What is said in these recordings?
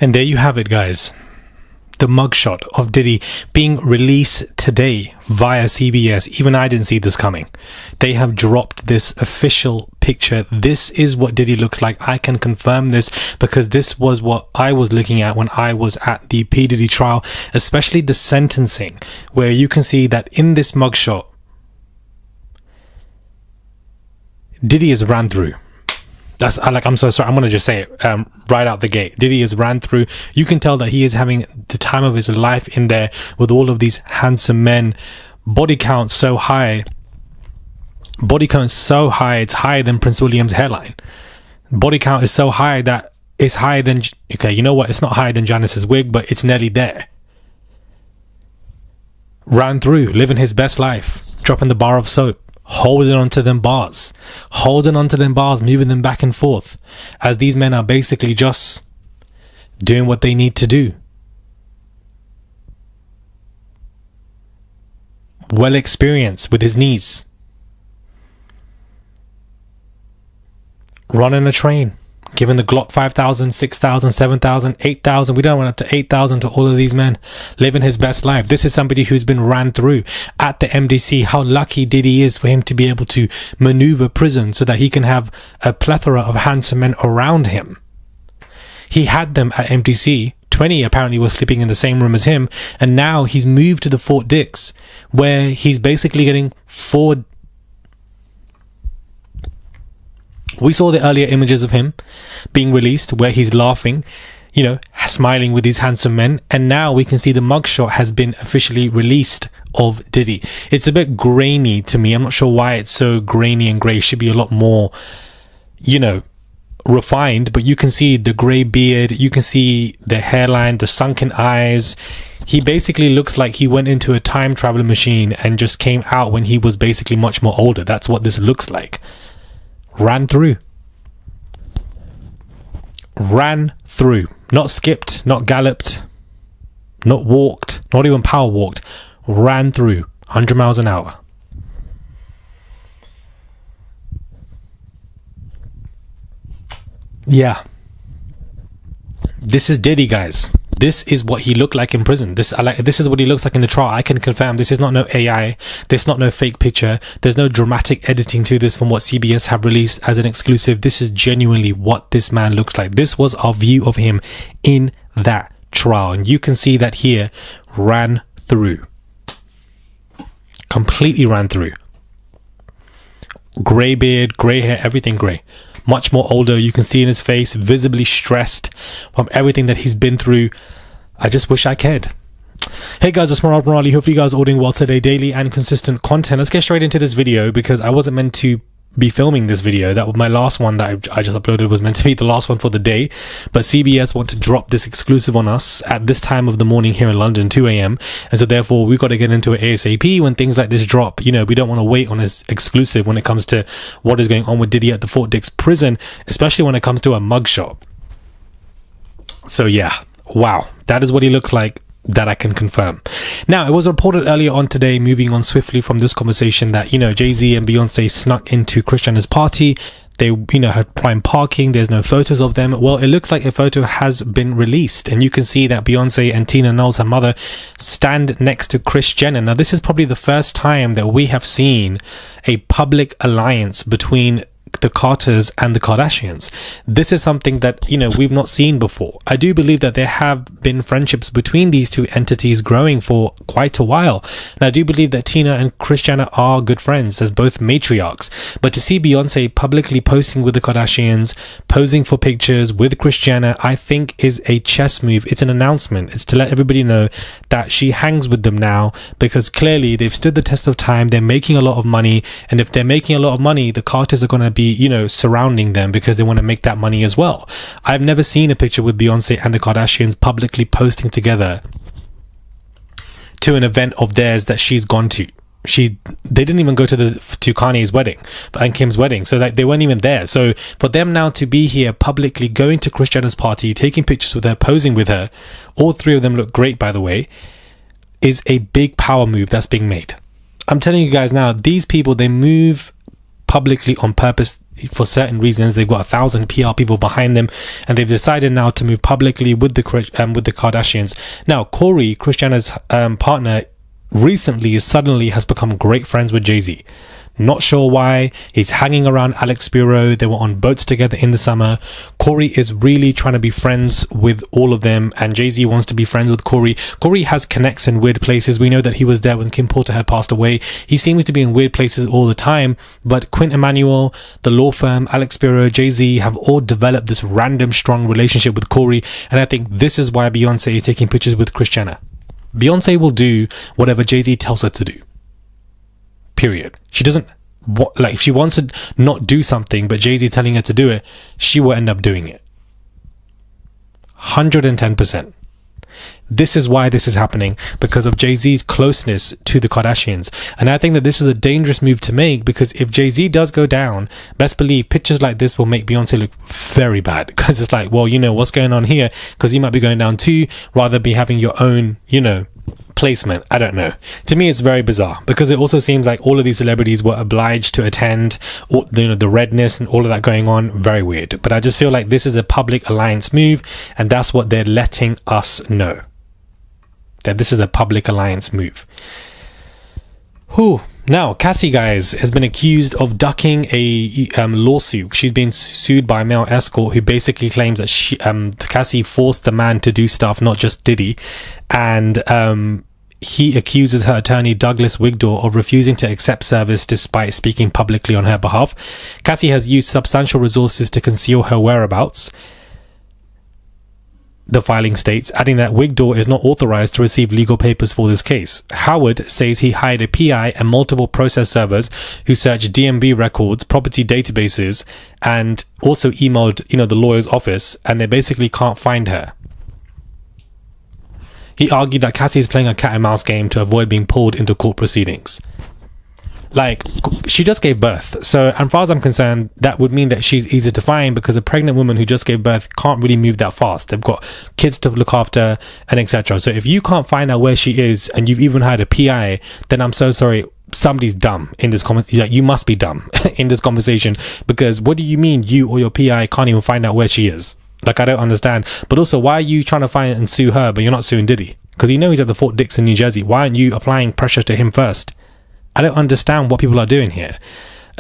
And there you have it, guys. The mugshot of Diddy being released today via CBS. Even I didn't see this coming. They have dropped this official picture. This is what Diddy looks like. I can confirm this because this was what I was looking at when I was at the P. Diddy trial, especially the sentencing, where you can see that in this mugshot, Diddy is ran through. I'm so sorry. I'm going to just say it right out the gate. Diddy is ran through. You can tell that he is having the time of his life in there with all of these handsome men. Body count so high. Body count so high. It's higher than Prince William's hairline. Body count is so high that it's higher than... Okay, you know what? It's not higher than Janice's wig, but it's nearly there. Ran through. Living his best life. Dropping the bar of soap. Holding on to them bars, moving them back and forth, as these men are basically just doing what they need to do. Well experienced with his knees. Running a train, giving the Glock 5,000, 6,000, 7,000, 8,000. We don't went up to 8,000 to all of these men. Living his best life. This is somebody who's been ran through at the MDC. How lucky Diddy is for him to be able to maneuver prison so that he can have a plethora of handsome men around him. He had them at MDC. 20 apparently was sleeping in the same room as him. And now he's moved to the Fort Dix, where he's basically getting 4... We saw the earlier images of him being released where he's laughing, you know, smiling with these handsome men. And now we can see the mugshot has been officially released of Diddy. It's a bit grainy to me. I'm not sure why it's so grainy and grey. It should be a lot more, you know, refined. But you can see the grey beard. You can see the hairline, the sunken eyes. He basically looks like he went into a time travel machine and just came out when he was basically much more older. That's what this looks like. Ran through. Not skipped, not galloped, not walked, not even power walked. Ran through 100 miles an hour. Yeah. This is Diddy, guys. This is what he looked like in prison. This is what he looks like in the trial. I can confirm this is not no AI. This is not no fake picture. There's no dramatic editing to this from what CBS have released as an exclusive. This is genuinely what this man looks like. This was our view of him in that trial. And you can see that here. Ran through. Completely ran through. Grey beard, grey hair, everything grey. Much more older. You can see in his face, visibly stressed from everything that he's been through. I just wish I cared. Hey guys, it's Morali. Hopefully you guys are all doing well today. Daily and consistent content. Let's get straight into this video because I wasn't meant to be filming this video. That was my last one that I just uploaded, was meant to be the last one for the day, but CBS want to drop this exclusive on us at this time of the morning here in London, 2 a.m. and so therefore we've got to get into it ASAP when things like this drop. You know, we don't want to wait on this exclusive when it comes to what is going on with Diddy at the Fort Dix prison, especially when it comes to a mugshot. So yeah, wow, that is what he looks like. That I can confirm. Now, it was reported earlier on today, moving on swiftly from this conversation, that, you know, Jay-Z and Beyoncé snuck into Kris Jenner's party. They, you know, had prime parking. There's no photos of them. Well, it looks like a photo has been released, and you can see that Beyoncé and Tina Knowles, her mother, stand next to Kris Jenner. Now, this is probably the first time that we have seen a public alliance between the Carters and the Kardashians. This is something that, you know, we've not seen before. I do believe that there have been friendships between these two entities growing for quite a while, and I do believe that Tina and Kris Jenner are good friends as both matriarchs. But to see Beyonce publicly posting with the Kardashians, posing for pictures with Kris Jenner, I think is a chess move. It's an announcement. It's to let everybody know that she hangs with them now, because clearly they've stood the test of time. They're making a lot of money, and if they're making a lot of money, the Carters are going to be, you know, surrounding them because they want to make that money as well. I've never seen a picture with Beyonce and the Kardashians publicly posting together to an event of theirs that she's gone to. They didn't even go to Kanye's wedding and Kim's wedding, so that they weren't even there. So for them now to be here publicly, going to Kris Jenner's party, taking pictures with her, posing with her, all three of them look great, by the way, is a big power move that's being made. I'm telling you guys now, these people, they move publicly on purpose for certain reasons. They've got 1,000 PR people behind them, and they've decided now to move publicly with the Kardashians. Now, Corey, Kris Jenner's partner, recently suddenly has become great friends with Jay-Z. Not sure why. He's hanging around Alex Spiro. They were on boats together in the summer. Corey is really trying to be friends with all of them, and Jay-Z wants to be friends with Corey. Corey has connects in weird places. We know that he was there when Kim Porter had passed away. He seems to be in weird places all the time, but Quint Emanuel, the law firm, Alex Spiro, Jay-Z have all developed this random strong relationship with Corey, and I think this is why Beyonce is taking pictures with Kris Jenner. Beyonce will do whatever Jay-Z tells her to do. Period. She doesn't, like, if she wants to not do something but Jay-Z telling her to do it, she will end up doing it. 110%. This is why this is happening, because of Jay-Z's closeness to the Kardashians. And I think that this is a dangerous move to make, because if Jay-Z does go down, best believe pictures like this will make Beyonce look very bad, because it's like, well, you know, what's going on here? Because you might be going down too, rather be having your own, you know, placement. I don't know. To me, it's very bizarre, because it also seems like all of these celebrities were obliged to attend, or, you know, the redness and all of that going on. Very weird. But I just feel like this is a public alliance move, and that's what they're letting us know, that this is a public alliance move. Whew. Now, Cassie, guys, has been accused of ducking a lawsuit. She's been sued by a male escort who basically claims that Cassie forced the man to do stuff, not just Diddy. And he accuses her attorney, Douglas Wigdor, of refusing to accept service despite speaking publicly on her behalf. Cassie has used substantial resources to conceal her whereabouts, the filing states, adding that Wigdor is not authorized to receive legal papers for this case. Howard says he hired a PI and multiple process servers who search DMV records, property databases, and also emailed, you know, the lawyer's office, and they basically can't find her. He argued that Cassie is playing a cat and mouse game to avoid being pulled into court proceedings. Like, she just gave birth. So, as far as I'm concerned, that would mean that she's easy to find, because a pregnant woman who just gave birth can't really move that fast. They've got kids to look after and etc. So if you can't find out where she is, and you've even hired a PI, then I'm so sorry. Somebody's dumb in this conversation. Like, you must be dumb in this conversation, because what do you mean you or your PI can't even find out where she is? Like, I don't understand. But also, why are you trying to find and sue her, but you're not suing Diddy? Because you know he's at the Fort Dix in New Jersey. Why aren't you applying pressure to him first? I don't understand what people are doing here.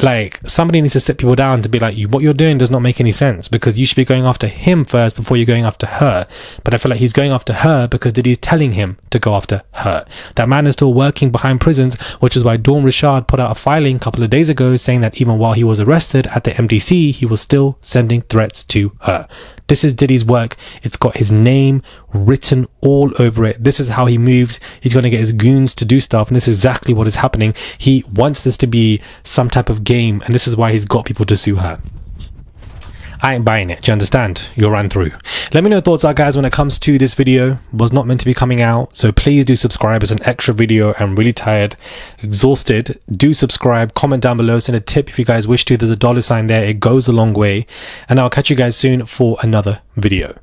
Like, somebody needs to sit people down to be like, what you're doing does not make any sense, because you should be going after him first before you're going after her. But I feel like he's going after her because Diddy's telling him to go after her. That man is still working behind prisons, which is why Dawn Richard put out a filing a couple of days ago saying that even while he was arrested at the MDC, he was still sending threats to her. This is Diddy's work. It's got his name written all over it. This is how he moves. He's going to get his goons to do stuff, and this is exactly what is happening. He wants this to be some type of game, and this is why he's got people to sue her. I ain't buying it. Do you understand? You'll run through. Let me know your thoughts are, guys, when it comes to this video. Was not meant to be coming out, so please do subscribe. It's an extra video. I'm really tired, exhausted. Do subscribe, comment down below, send a tip if you guys wish to. There's a $ sign there. It goes a long way, and I'll catch you guys soon for another video.